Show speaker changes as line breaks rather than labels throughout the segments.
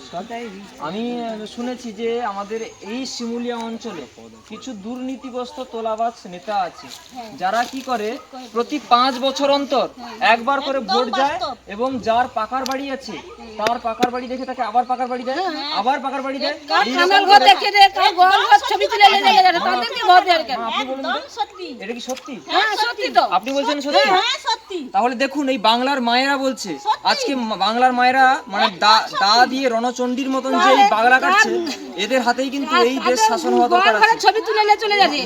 নমস্কার। আমি শুনেছি যে আমাদের এই শিমুলিয়া অঞ্চলে কিছু দুর্নীতিগ্রস্ত তোলাবাজ নেতা আছে, যারা কি করে প্রতি 5 বছর অন্তর একবার করে ভোট যায় এবং যার পাকার বাড়ি আছে তার পাকার বাড়ি দেখে তাকে আবার পাকার বাড়ি দেয়, আবার পাকার বাড়ি দেয়। আপনি বলুন এটা কি সত্যি? আপনি বলছেন সত্যি? তাহলে দেখুন এই বাংলার মায়েরা বলছে, আজকে বাংলার মায়েরা মানে দা দিয়ে রণচণ্ডীর মতন যে এই বাংলা কাটছে, এদের হাতেই কিন্তু এই দেশ শাসন হওয়া দরকার আছে।
ছবি তুলে নিয়ে চলে যাবে।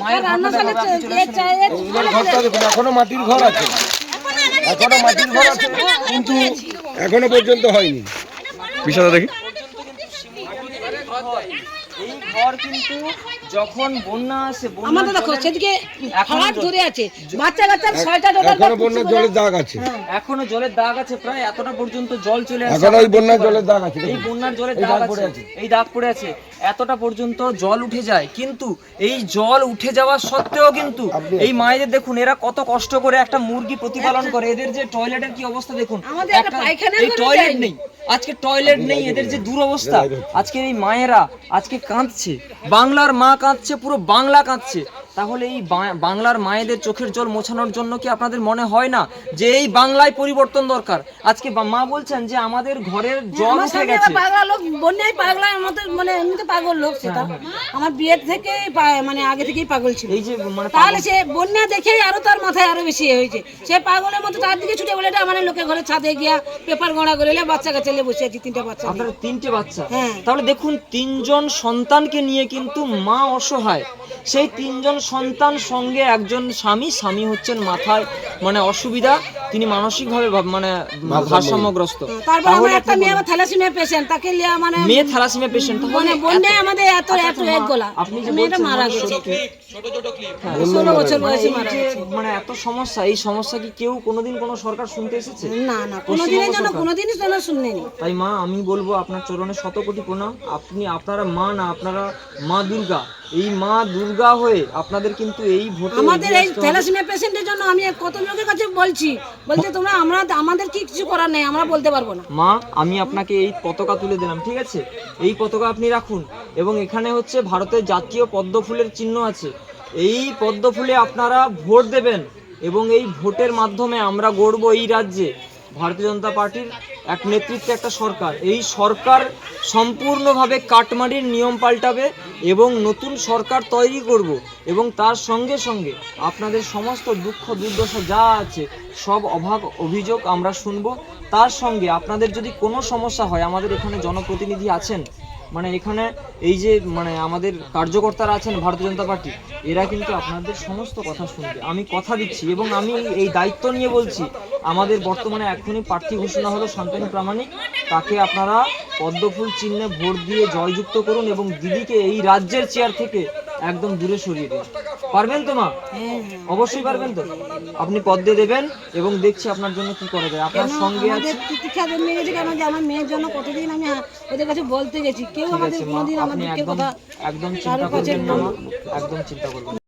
এখনো মাটির ঘর আছে, কিন্তু এখনো পর্যন্ত হয়নি। বিষয়টা দেখি।
এই ঘর কিন্তু যখন বন্যা আসে,
আমাদের দেখো সেদিকে হাট ধরে আছে, বাচ্চা কাচ্চার 6টা টোটাল
এখনো বন্যার জলের দাগ আছে,
এখনো জলের দাগ আছে, প্রায় এতটা পর্যন্ত জল চলে আসে।
এখনো এই বন্যার জলের দাগ আছে,
এই বন্যার জলের দাগ আছে, এই দাগ পড়ে আছে, এতটা পর্যন্ত জল উঠে যায়। কিন্তু এই জল উঠে যাওয়া সত্ত্বেও কিন্তু এই মায়েদের দেখুন, এরা কত কষ্ট করে একটা মুরগি প্রতিপালন করে। এদের যে টয়লেটের কি অবস্থা দেখুন, এই টয়লেট নেই, আজকে টয়লেট নেই, এদের যে দুরবস্থা। আজকে এই মায়েরা আজকে কাঁদছে, বাংলার মা কাঁদছে, পুরো বাংলা কাঁদছে। তাহলে এই বাংলার মায়েদের চোখের জল মোছানোর জন্য কি আপনাদের মনে হয় না যে এই বাংলায় পরিবর্তন দরকার? আজকে মা বলছেন যে আমাদের ঘরের জল উঠে গেছে।
পাগলা লোক, বন্যায় পাগলা, আমাদের মানে এমনিতে পাগল লোক সেটা। আমার বিয়ের থেকে মানে আগে থেকেই পাগল ছিল।
এই যে মানে
তাহলে সে বন্যা দেখেই আরো তার মাথায় আরো বেশি হয়েছে। সে পাগলের মতো তার দিকে ছুটে বলে মানে লোকের ঘরে ছাদে গিয়া পেপার গোড়া করে বাচ্চা কাচ্চা নিয়ে বসে আছি, 3টে বাচ্চা।
আপনার 3টে বাচ্চা? তাহলে দেখুন 3জন সন্তানকে নিয়ে কিন্তু মা অসহায়। সেই 3জন সন্তান সঙ্গে একজন স্বামী হচ্ছেন মাথায় মানে অসুবিধা, তিনি মানসিকভাবে মানে ভারসাম্যগ্রস্ত।
তারপর আমার একটা মেয়ে থ্যালাসেমিয়া পেশেন্ট, তাকে লিয়া মানে
মেয়ে থ্যালাসেমিয়া পেশেন্ট।
মানে বন্যায় আমাদের এত এক গোলা।
আপনি যে
মেয়েটা মারা গেছে,
ছোট ক্লিপ,
16 বছর বয়সে মারা গেছে।
মানে এত সমস্যা, এই সমস্যা কি কেউ কোনোদিন কোনো সরকার শুনতে এসেছে?
না, কোনোদিনের জন্য কোনোদিনই জন্য শুনলেনি।
তাই মা, আমি বলবো আপনার চরণে শত কোটি প্রণাম। আপনারা মা না, আপনারা মা দুর্গা। এই মা দুর্গা হয়ে আপনাদের কিন্তু এই ভোটে
আমাদের এই থ্যালাসেমিয়া পেশেন্টের জন্য আমি কত লোকের কাছে বলছি তোমরা আমাদের কি কিছু করার নেই, আমরা বলতে পারবো না।
মা, আমি আপনাকে এই পতাকা তুলে দিলাম, ঠিক আছে? এই পতাকা আপনি রাখুন, এবং এখানে হচ্ছে ভারতের জাতীয় পদ্ম ফুলের চিহ্ন আছে। এই পদ্ম ফুলে আপনারা ভোট দেবেন, এবং এই ভোটের মাধ্যমে আমরা গড়ব এই রাজ্যে ভারতীয় জনতা পার্টির এক নেতৃত্বে একটা সরকার। এই সরকার সম্পূর্ণভাবে কাটমারির নিয়ম পাল্টাবে এবং নতুন সরকার তৈরি করব, এবং তার সঙ্গে সঙ্গে আপনাদের সমস্ত দুঃখ দুর্দশা যা আছে সব অভিযোগ আমরা শুনব। তার সঙ্গে আপনাদের যদি কোনো সমস্যা হয়, আমাদের এখানে জনপ্রতিনিধি আছেন, মানে এখানে এই যে মানে আমাদের কার্যকর্তারা আছেন ভারতীয় জনতা পার্টি, এরা কিন্তু আপনাদের সমস্ত কথা শুনবে, আমি কথা দিচ্ছি। এবং আমি এই দায়িত্ব নিয়ে বলছি, আমাদের বর্তমানে এখনই প্রার্থী ঘোষণা হলো শান্তনু প্রামাণিক, তাকে আপনারা পদ্মফুল চিহ্নে ভোট দিয়ে জয়যুক্ত করুন এবং দিদিকে এই রাজ্যের চেয়ার থেকে একদম দূরে সরিয়ে দিন। পারবেন তো মা? অবশ্যই পারবেন তো? আপনি পদ্মে দেবেন এবং দেখছি আপনার জন্য কি করা যায়। আপনার সঙ্গে আছে
আমার মেয়ের জন্য কতদিন আমি ওদের কাছে বলতে গেছি, কেউ আমাদের কোনোদিন আমাদেরকে কথা
একদম চিন্তা করবেন না, একদম চিন্তা করবেন না।